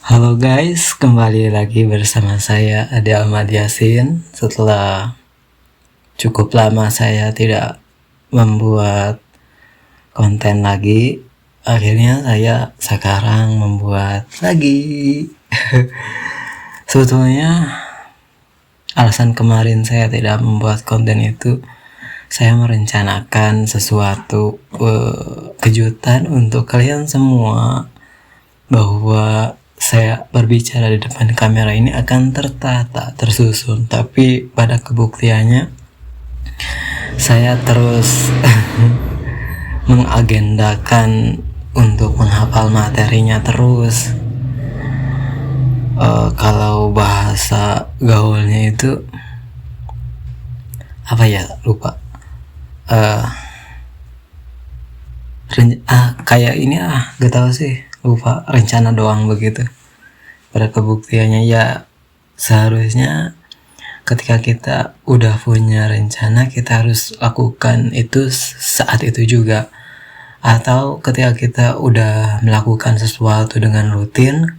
Halo guys, kembali lagi bersama saya Ade Ahmad Yasin. Setelah cukup lama saya tidak membuat konten lagi, akhirnya saya sekarang membuat lagi. Sebetulnya alasan kemarin saya tidak membuat konten itu, saya merencanakan sesuatu kejutan untuk kalian semua, bahwa saya berbicara di depan kamera ini akan tertata, tersusun. Tapi pada kebuktiannya saya terus mengagendakan untuk menghafal materinya terus. Kalau bahasa gaulnya itu apa ya, lupa. Kayak ini gak tahu sih, lupa, rencana doang begitu. Pada kebuktiannya ya seharusnya ketika kita udah punya rencana, kita harus lakukan itu saat itu juga. Atau ketika kita udah melakukan sesuatu dengan rutin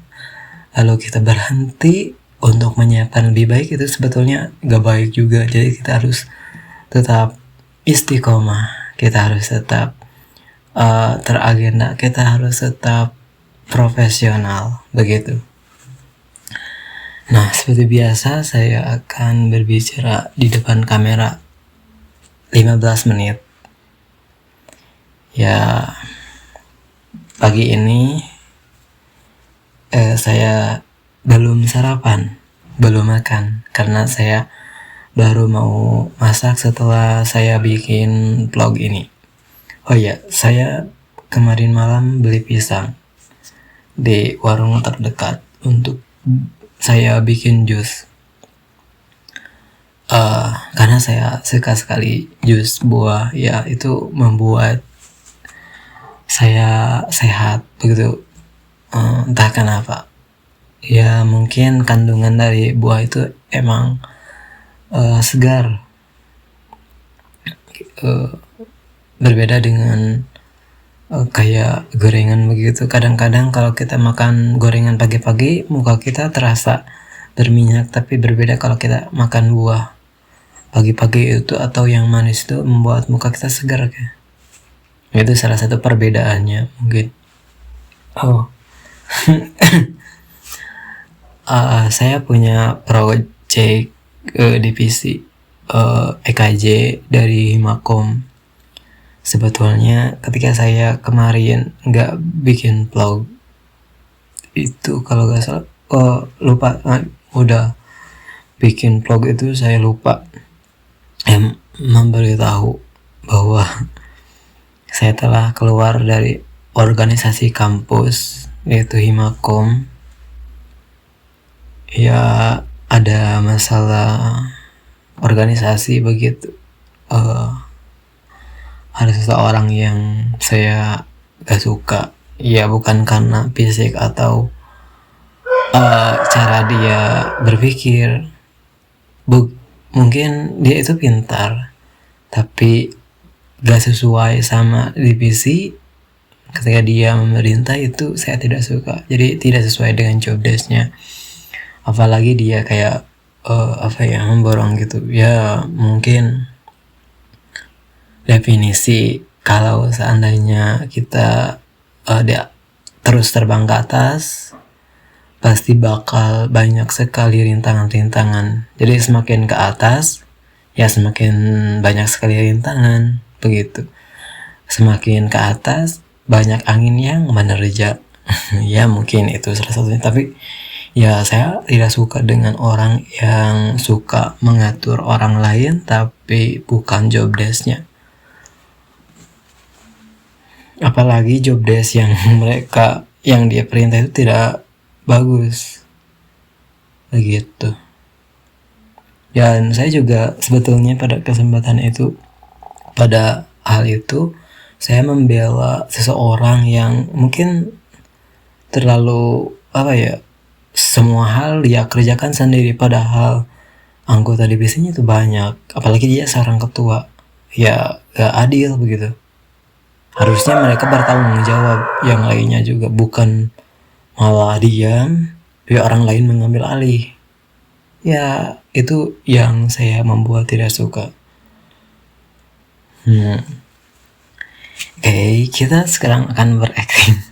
lalu kita berhenti untuk menyiapkan lebih baik, itu sebetulnya gak baik juga. Jadi kita harus tetap istiqomah, kita harus tetap teragenda, kita harus tetap profesional begitu. Nah, seperti biasa saya akan berbicara di depan kamera 15 menit. Ya, pagi ini saya belum sarapan, belum makan, karena saya baru mau masak setelah saya bikin vlog ini. Oh ya, saya kemarin malam beli pisang di warung terdekat untuk saya bikin jus. Karena saya suka sekali jus buah, ya itu membuat saya sehat begitu. Entah kenapa. Ya mungkin kandungan dari buah itu emang segar. Berbeda dengan kayak gorengan begitu. Kadang-kadang kalau kita makan gorengan pagi-pagi, muka kita terasa berminyak. Tapi berbeda kalau kita makan buah pagi-pagi itu atau yang manis, itu membuat muka kita segar. Itu salah satu perbedaannya mungkin. Saya punya project divisi EKJ dari Himakom. Sebetulnya ketika saya kemarin nggak bikin vlog itu, kalau nggak salah lupa, udah bikin vlog itu saya lupa memberitahu bahwa saya telah keluar dari organisasi kampus, yaitu Himakom. Ya ada masalah organisasi begitu. Ada seseorang yang saya gak suka. Ya bukan karena fisik atau cara dia berpikir. Mungkin dia itu pintar, tapi gak sesuai sama divisi. Ketika dia memerintah itu saya tidak suka. Jadi tidak sesuai dengan job desk-nya. Apalagi dia kayak memborong gitu. Ya mungkin definisi kalau seandainya kita dia terus terbang ke atas, pasti bakal banyak sekali rintangan-rintangan. Jadi semakin ke atas ya semakin banyak sekali rintangan begitu. Semakin ke atas banyak angin yang menerja. Ya mungkin itu salah satunya. Tapi ya saya tidak suka dengan orang yang suka mengatur orang lain tapi bukan job desk-nya. Apalagi job desk yang mereka yang dia perintah itu tidak bagus begitu. Dan saya juga sebetulnya pada kesempatan itu, pada hal itu, saya membela seseorang yang mungkin terlalu semua hal dia kerjakan sendiri, padahal anggota divisinya itu banyak. Apalagi dia seorang ketua. Ya gak adil begitu. Harusnya mereka bertanggung jawab, yang lainnya juga, bukan malah diam tapi orang lain mengambil alih. Ya, itu yang saya membuat tidak suka. Oke, kita sekarang akan berakting.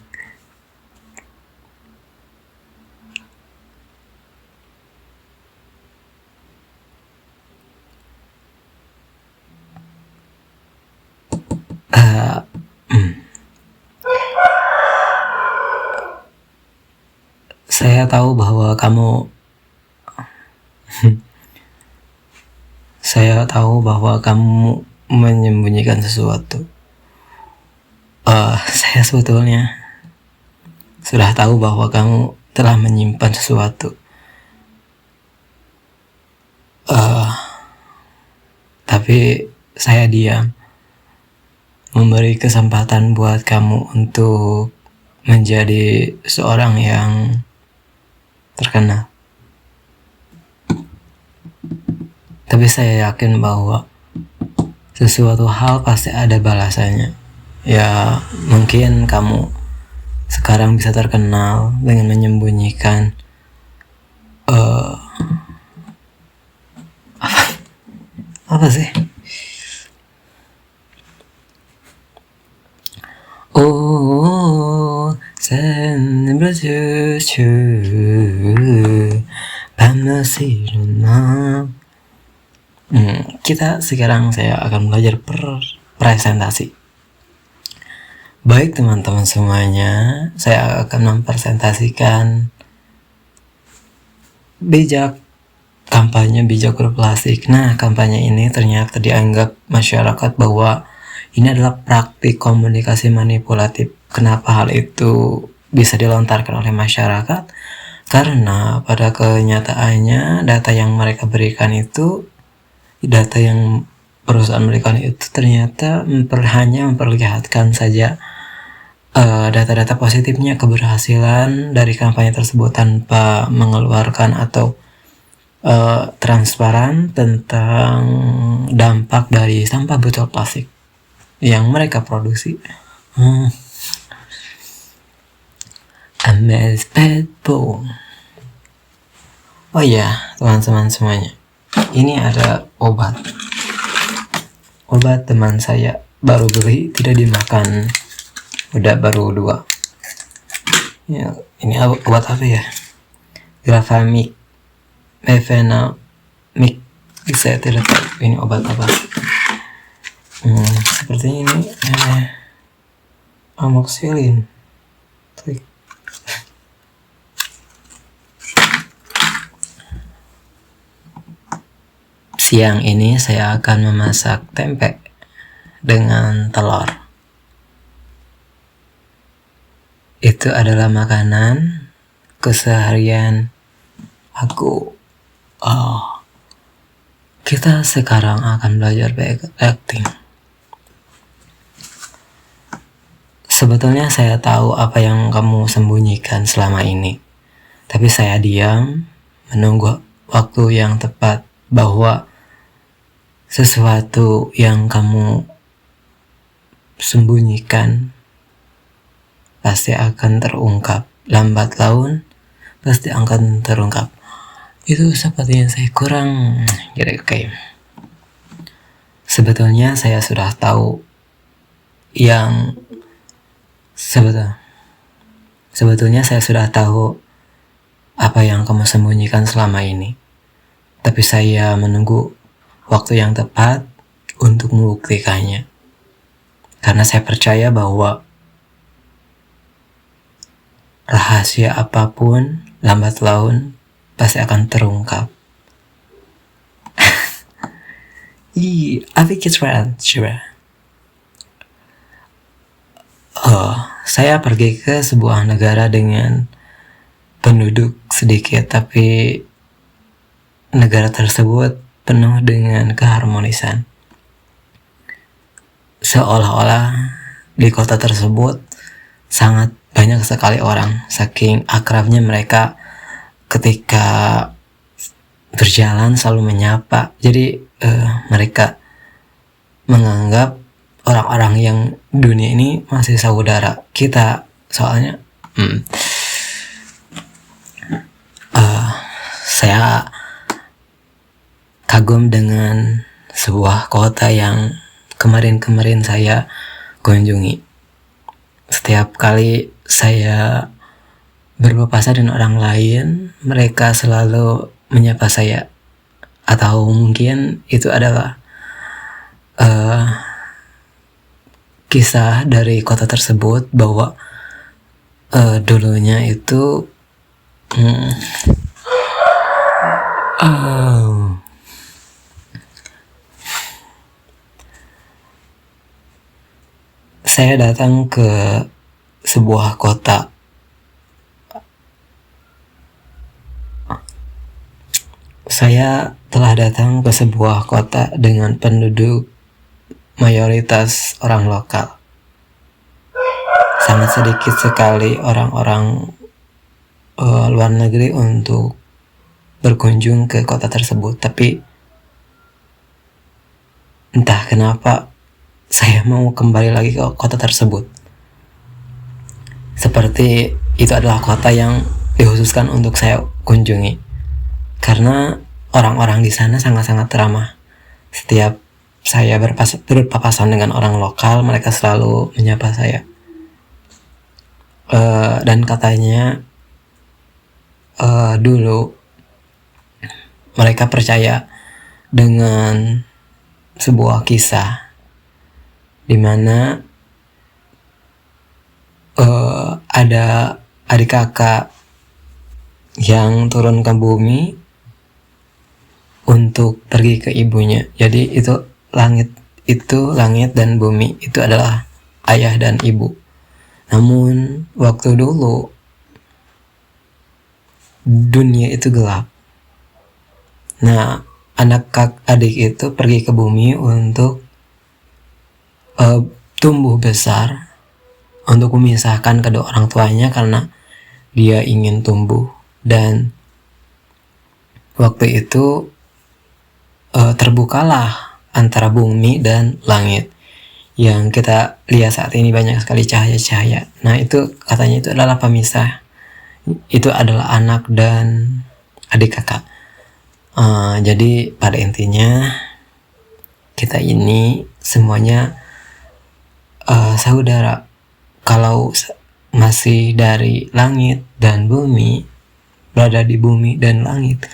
Saya tahu bahwa kamu menyembunyikan sesuatu. Saya sebetulnya sudah tahu bahwa kamu telah menyimpan sesuatu. Tapi saya diam, memberi kesempatan buat kamu untuk menjadi seorang yang terkenal. Tapi saya yakin bahwa sesuatu hal pasti ada balasannya. Ya, mungkin kamu sekarang bisa terkenal dengan menyembunyikan apa sih? Oh, kita sekarang saya akan belajar presentasi. Baik teman-teman semuanya, saya akan mempresentasikan kampanye bijak berplastik. Nah, kampanye ini ternyata dianggap masyarakat bahwa ini adalah praktik komunikasi manipulatif. Kenapa hal itu bisa dilontarkan oleh masyarakat? Karena pada kenyataannya data yang perusahaan berikan itu ternyata hanya memperlihatkan saja data-data positifnya, keberhasilan dari kampanye tersebut tanpa mengeluarkan atau transparan tentang dampak dari sampah botol plastik yang mereka produksi. Oh iya, teman-teman semuanya, ini ada obat teman saya baru beli, tidak dimakan, udah baru 2 ya. Ini obat apa ya? Grafamik, Mefenamic, saya tidak tahu ini obat apa. Sepertinya ini amoxicillin. Siang ini saya akan memasak tempe dengan telur. Itu adalah makanan keseharian aku. Kita sekarang akan belajar acting. Sebetulnya saya tahu apa yang kamu sembunyikan selama ini, tapi saya diam menunggu waktu yang tepat bahwa sesuatu yang kamu sembunyikan pasti akan terungkap. Lambat laun pasti akan terungkap. Itu sepertinya saya kurang oke. Sebetulnya saya sudah tahu sebetulnya saya sudah tahu apa yang kamu sembunyikan selama ini. Tapi saya menunggu waktu yang tepat untuk membuktikannya. Karena saya percaya bahwa rahasia apapun lambat laun pasti akan terungkap. Saya pergi ke sebuah negara dengan penduduk sedikit, tapi negara tersebut penuh dengan keharmonisan. Seolah-olah di kota tersebut sangat banyak sekali orang, saking akrabnya mereka ketika berjalan selalu menyapa. Jadi mereka menganggap orang-orang yang dunia ini masih saudara kita. Soalnya kagum dengan sebuah kota yang kemarin-kemarin saya kunjungi. Setiap kali saya berpapasan dengan orang lain, mereka selalu menyapa saya. Atau mungkin itu adalah kisah dari kota tersebut bahwa dulunya itu saya datang ke sebuah kota. Saya telah datang ke sebuah kota dengan penduduk mayoritas orang lokal. Sangat sedikit sekali orang-orang luar negeri untuk berkunjung ke kota tersebut. Tapi entah kenapa saya mau kembali lagi ke kota tersebut. Seperti itu adalah kota yang dikhususkan untuk saya kunjungi. Karena orang-orang di sana sangat-sangat ramah. Setiap saya berpapasan dengan orang lokal, mereka selalu menyapa saya. Dan katanya dulu mereka percaya dengan sebuah kisah di mana ada adik kakak yang turun ke bumi untuk pergi ke ibunya. Jadi langit dan bumi itu adalah ayah dan ibu. Namun waktu dulu dunia itu gelap. Nah, adik itu pergi ke bumi untuk tumbuh besar, untuk memisahkan kedua orang tuanya karena dia ingin tumbuh. Dan waktu itu terbukalah antara bumi dan langit. Yang kita lihat saat ini banyak sekali cahaya-cahaya. Nah, itu katanya itu adalah pemisah. Itu adalah anak dan adik kakak. Jadi pada intinya kita ini semuanya saudara. Kalau masih dari langit dan bumi, berada di bumi dan langit,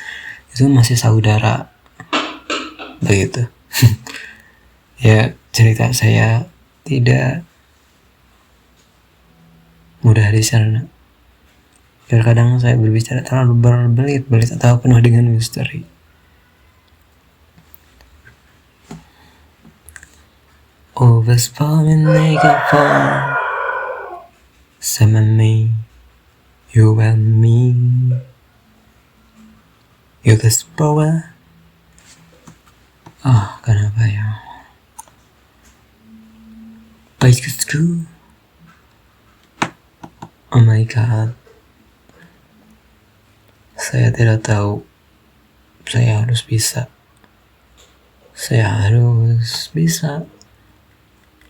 itu masih saudara. Begitu. Ya, cerita saya tidak mudah dicerna. Terkadang saya berbicara terlalu berbelit-belit atau penuh dengan misteri. Always falling naked for some of me, you and me. You guys power. Kenapa ya? Baikku. Oh my god. Saya tidak tahu. Saya harus bisa.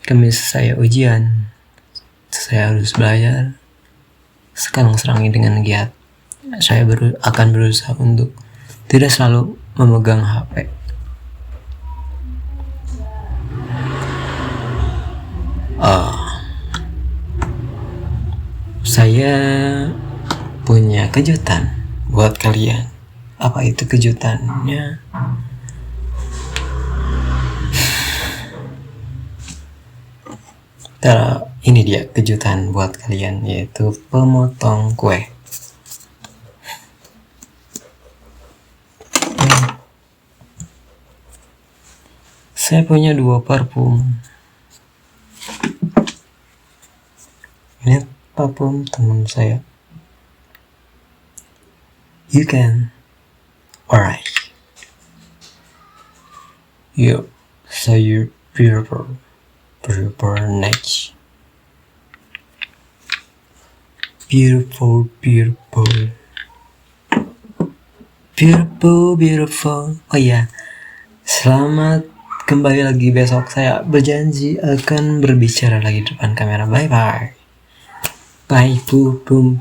Kamis saya ujian. Saya harus belajar. Sekarang serangi dengan giat. Saya akan berusaha untuk tidak selalu memegang HP. Saya punya kejutan buat kalian. Apa itu kejutannya? Ini dia kejutan buat kalian, yaitu pemotong kue. Saya punya 2 parfum. Ini parfum teman saya. You can. Alright. You. So you're beautiful. Next. Beautiful. Oh ya, selamat kembali lagi besok. Saya berjanji akan berbicara lagi di depan kamera. Bye bye. Bye. Boom.